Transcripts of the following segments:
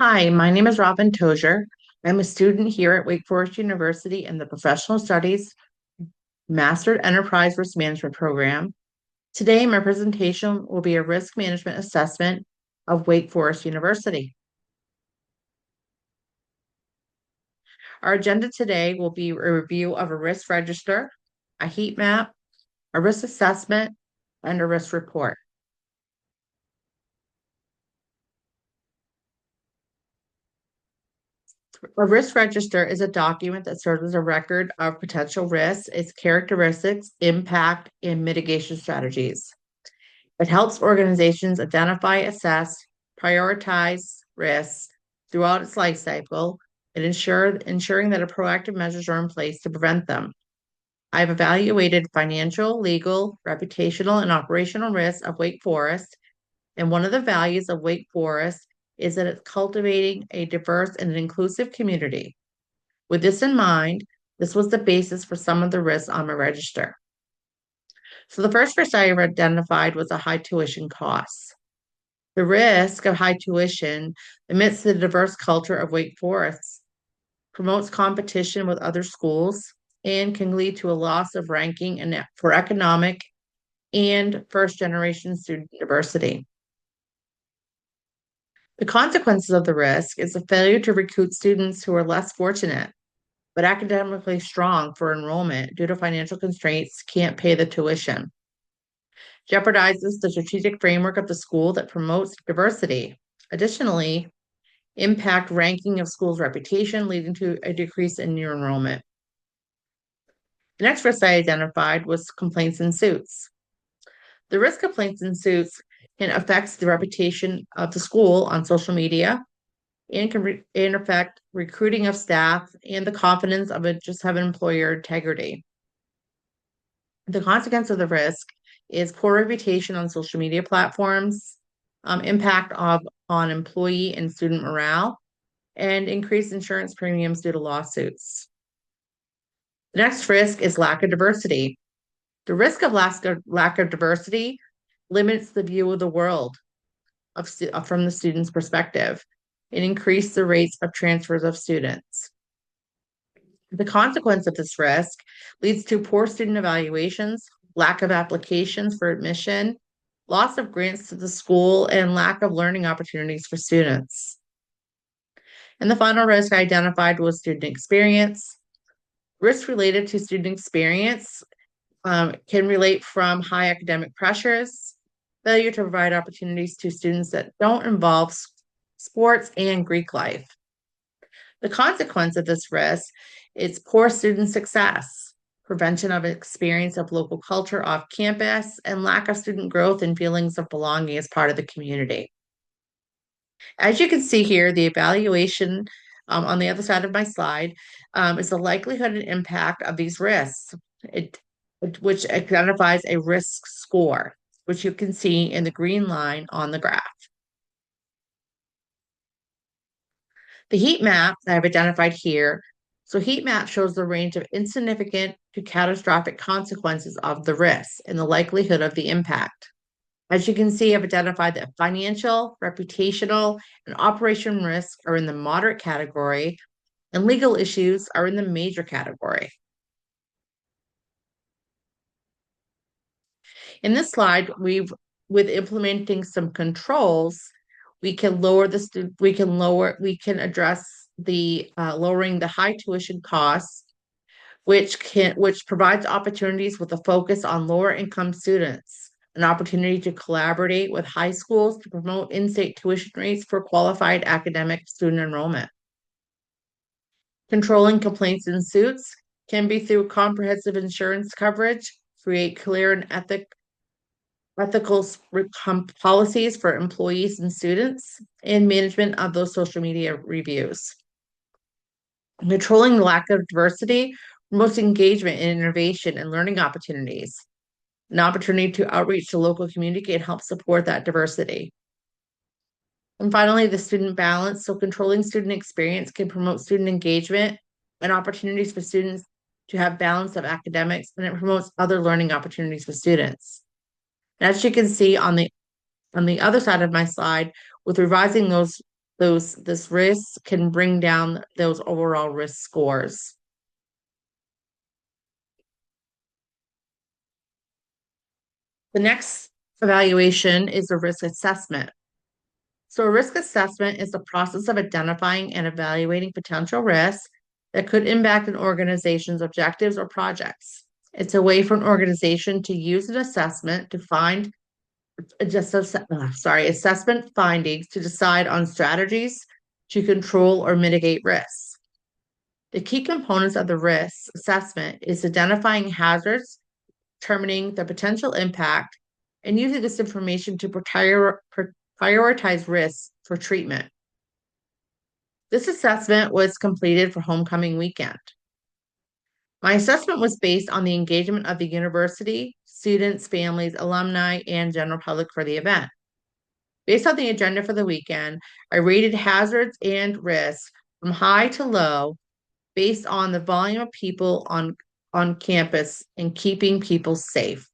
Hi, my name is Robin Tozier. I'm a student here at Wake Forest University in the Professional Studies Master Enterprise Risk Management program. Today, my presentation will be a risk management assessment of Wake Forest University. Our agenda today will be a review of a risk register, a heat map, a risk assessment, and a risk report. A risk register is a document that serves as a record of potential risks, its characteristics, impact, and mitigation strategies. It helps organizations identify, assess, prioritize risks throughout its life cycle and ensuring that proactive measures are in place to prevent them. I've evaluated financial, legal, reputational, and operational risks of Wake Forest, and one of the values of Wake Forest is that it's cultivating a diverse and an inclusive community. With this in mind, this was the basis for some of the risks on my register. So the first risk I identified was a high tuition costs. The risk of high tuition amidst the diverse culture of Wake Forest promotes competition with other schools and can lead to a loss of ranking for economic and first generation student diversity. The consequences of the risk is a failure to recruit students who are less fortunate but academically strong for enrollment due to financial constraints can't pay the tuition. Jeopardizes the strategic framework of the school that promotes diversity. Additionally, impact ranking of schools' reputation, leading to a decrease in new enrollment. The next risk I identified was complaints and suits. The risk of complaints and suits can affect the reputation of the school on social media and can affect recruiting of staff and the confidence of just having employer integrity. The consequence of the risk is poor reputation on social media platforms, impact on employee and student morale, and increased insurance premiums due to lawsuits. The next risk is lack of diversity. The risk of lack of diversity limits the view of the world from the student's perspective and increase the rates of transfers of students. The consequence of this risk leads to poor student evaluations, lack of applications for admission, loss of grants to the school, and lack of learning opportunities for students. And the final risk I identified was student experience. Risks related to student experience can relate from high academic pressures, failure to provide opportunities to students that don't involve sports and Greek life. The consequence of this risk is poor student success, prevention of experience of local culture off campus, and lack of student growth and feelings of belonging as part of the community. As you can see here, the evaluation on the other side of my slide is the likelihood and impact of these risks, which identifies a risk score, which you can see in the green line on the graph. The heat map that I've identified here, so heat map shows the range of insignificant to catastrophic consequences of the risks and the likelihood of the impact. As you can see, I've identified that financial, reputational, and operation risks are in the moderate category, and legal issues are in the major category. In this slide, with implementing some controls, we can address the lowering the high tuition costs, which provides opportunities with a focus on lower income students, an opportunity to collaborate with high schools to promote in-state tuition rates for qualified academic student enrollment. Controlling complaints and suits can be through comprehensive insurance coverage, create clear and ethical policies for employees and students, and management of those social media reviews. Controlling the lack of diversity promotes engagement in innovation and learning opportunities, an opportunity to outreach to local community and help support that diversity. And finally, the student balance. So controlling student experience can promote student engagement and opportunities for students to have balance of academics, and it promotes other learning opportunities for students. And as you can see on the other side of my slide, with revising those this risk can bring down those overall risk scores. The next evaluation is a risk assessment. So a risk assessment is the process of identifying and evaluating potential risks that could impact an organization's objectives or projects. It's a way for an organization to use an assessment to find assessment findings to decide on strategies to control or mitigate risks. The key components of the risk assessment is identifying hazards, determining the potential impact, and using this information to prioritize risks for treatment. This assessment was completed for homecoming weekend. My assessment was based on the engagement of the university, students, families, alumni, and general public for the event. Based on the agenda for the weekend, I rated hazards and risks from high to low based on the volume of people on campus and keeping people safe.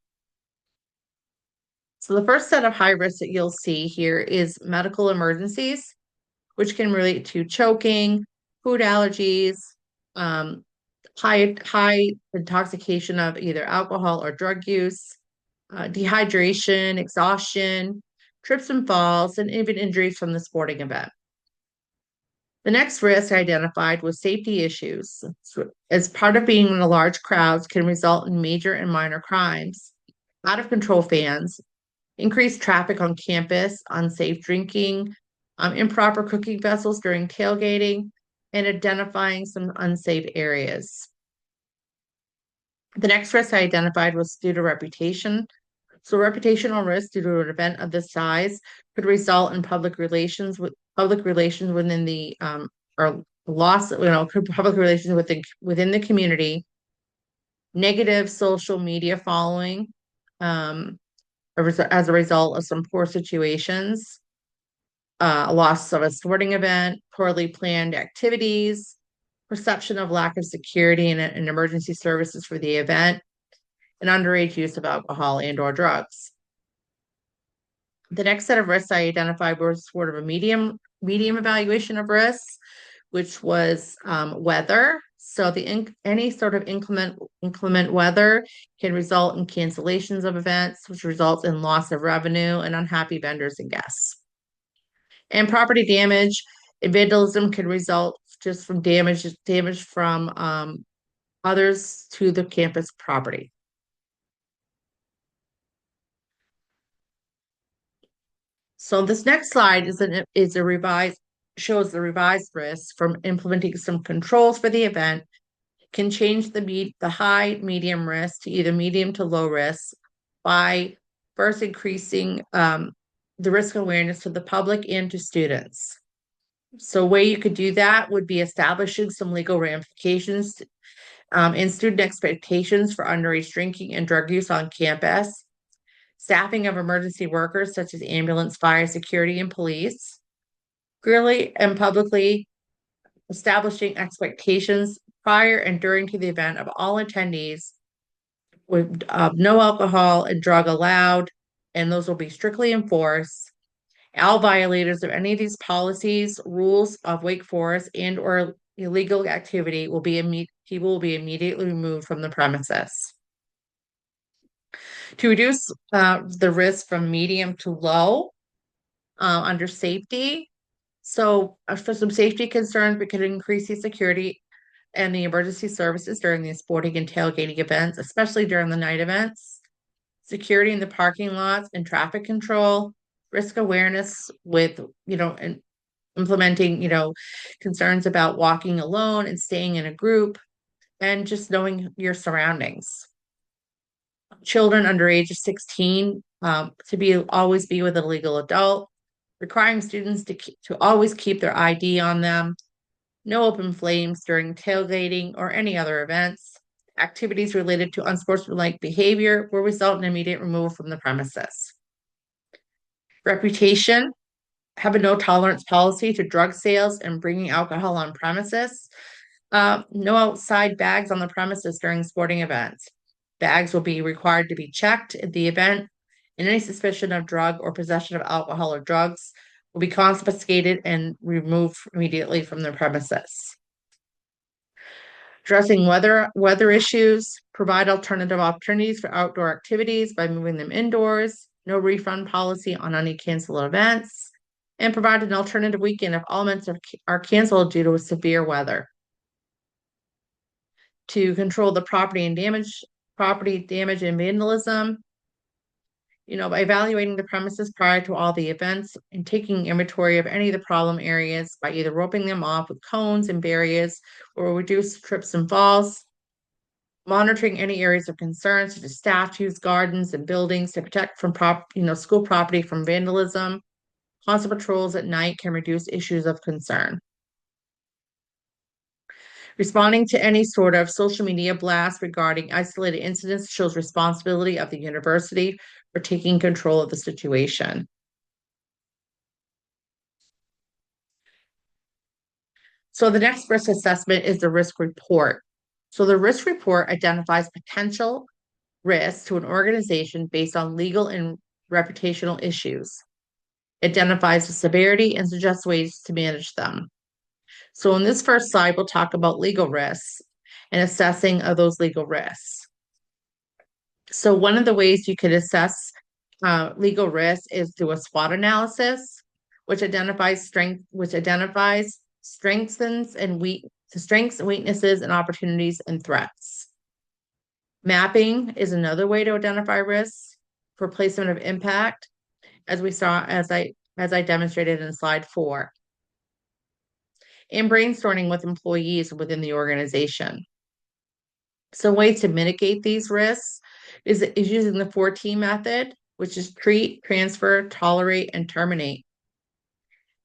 So the first set of high risks that you'll see here is medical emergencies, which can relate to choking, food allergies, high intoxication of either alcohol or drug use, dehydration, exhaustion, trips and falls, and even injuries from the sporting event. The next risk identified was safety issues. So as part of being in a large crowds can result in major and minor crimes, out of control fans, increased traffic on campus, unsafe drinking, improper cooking vessels during tailgating, and identifying some unsafe areas. The next risk I identified was due to reputation. So reputational risk due to an event of this size could result in public relations within the or loss, public relations within the community, negative social media following, as a result of some poor situations, a loss of a sporting event, poorly planned activities, perception of lack of security and emergency services for the event, and underage use of alcohol and/or drugs. The next set of risks I identified was sort of a medium evaluation of risks, which was weather. So any sort of inclement weather can result in cancellations of events, which results in loss of revenue and unhappy vendors and guests. And property damage and vandalism can result just from damage from others to the campus property. So this next slide shows the revised risks from implementing some controls for the event, can change the high medium risk to either medium to low risk by first increasing the risk awareness to the public and to students. So a way you could do that would be establishing some legal ramifications and student expectations for underage drinking and drug use on campus, staffing of emergency workers such as ambulance, fire, security, and police, clearly and publicly establishing expectations prior and during to the event of all attendees with no alcohol and drug allowed, and those will be strictly enforced. All violators of any of these policies, rules of Wake Forest and or illegal activity people will be immediately removed from the premises. To reduce the risk from medium to low under safety. So for some safety concerns, we could increase the security and the emergency services during the sporting and tailgating events, especially during the night events, security in the parking lots and traffic control, risk awareness with, and implementing, concerns about walking alone and staying in a group, and just knowing your surroundings. Children under age of 16 to always be with a legal adult, requiring students to always keep their ID on them, no open flames during tailgating or any other events. Activities related to unsportsmanlike behavior will result in immediate removal from the premises. Reputation, have a no tolerance policy to drug sales and bringing alcohol on premises. No outside bags on the premises during sporting events. Bags will be required to be checked at the event, and any suspicion of drug or possession of alcohol or drugs will be confiscated and removed immediately from their premises. Addressing weather issues, provide alternative opportunities for outdoor activities by moving them indoors, no refund policy on any canceled events, and provide an alternative weekend if all events are canceled due to severe weather. To control the property damage and vandalism, by evaluating the premises prior to all the events and taking inventory of any of the problem areas by either roping them off with cones and barriers or reduce trips and falls. Monitoring any areas of concern, such as statues, gardens, and buildings to protect from school property from vandalism. Constant patrols at night can reduce issues of concern. Responding to any sort of social media blast regarding isolated incidents shows responsibility of the university for taking control of the situation. So the next risk assessment is the risk report. So the risk report identifies potential risks to an organization based on legal and reputational issues. It identifies the severity and suggests ways to manage them. So in this first slide, we'll talk about legal risks and assessing of those legal risks. So one of the ways you could assess legal risk is through a SWOT analysis, which identifies strengthens and strengths, weaknesses, and opportunities and threats. Mapping is another way to identify risks for placement of impact, as we saw as I demonstrated in slide 4. And brainstorming with employees within the organization. So ways to mitigate these risks is using the 4T method, which is treat, transfer, tolerate, and terminate.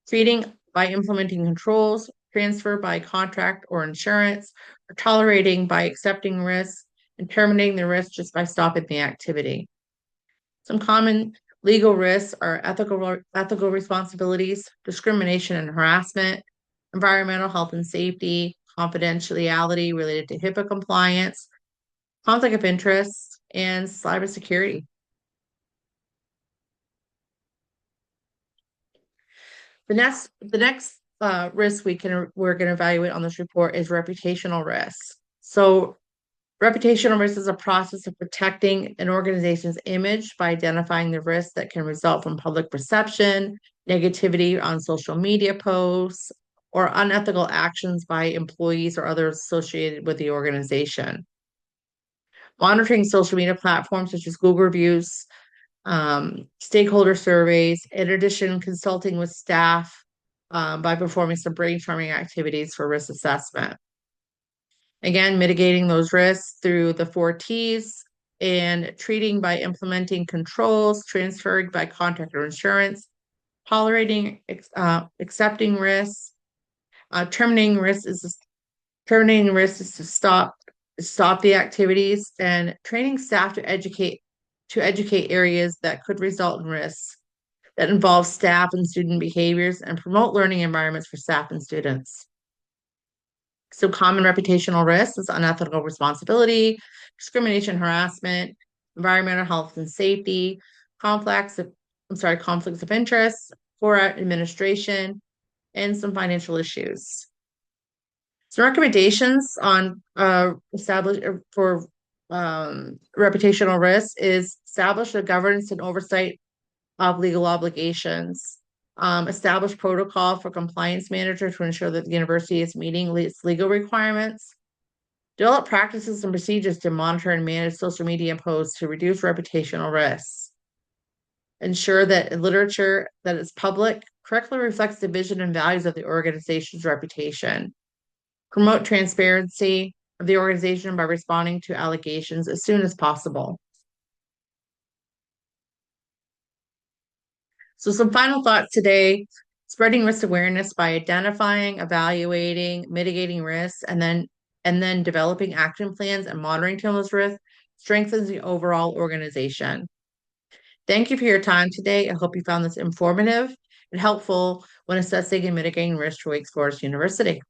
Treating by implementing controls, transfer by contract or insurance, or tolerating by accepting risks, and terminating the risk just by stopping the activity. Some common legal risks are ethical responsibilities, discrimination and harassment, environmental health and safety, confidentiality related to HIPAA compliance, conflict of interest, and cybersecurity. The next risk we're going to evaluate on this report is reputational risk. So reputational risk is a process of protecting an organization's image by identifying the risks that can result from public perception, negativity on social media posts, or unethical actions by employees or others associated with the organization. Monitoring social media platforms such as Google reviews, stakeholder surveys, in addition, consulting with staff by performing some brainstorming activities for risk assessment. Again, mitigating those risks through the 4Ts and treating by implementing controls, transferring by contract or insurance, tolerating, accepting risks, terminating risks is to stop the activities, and training staff to educate areas that could result in risks that involve staff and student behaviors and promote learning environments for staff and students. So common reputational risks is unethical responsibility, discrimination, harassment, environmental health and safety, conflicts of interest, poor administration, and some financial issues. Some recommendations on for reputational risk is establish the governance and oversight of legal obligations. Establish protocol for compliance manager to ensure that the university is meeting its legal requirements. Develop practices and procedures to monitor and manage social media posts to reduce reputational risks. Ensure that literature that is public correctly reflects the vision and values of the organization's reputation. Promote transparency of the organization by responding to allegations as soon as possible. So some final thoughts today: spreading risk awareness by identifying, evaluating, mitigating risks, and then developing action plans and monitoring those risks strengthens the overall organization. Thank you for your time today. I hope you found this informative and helpful when assessing and mitigating risk for Wake Forest University.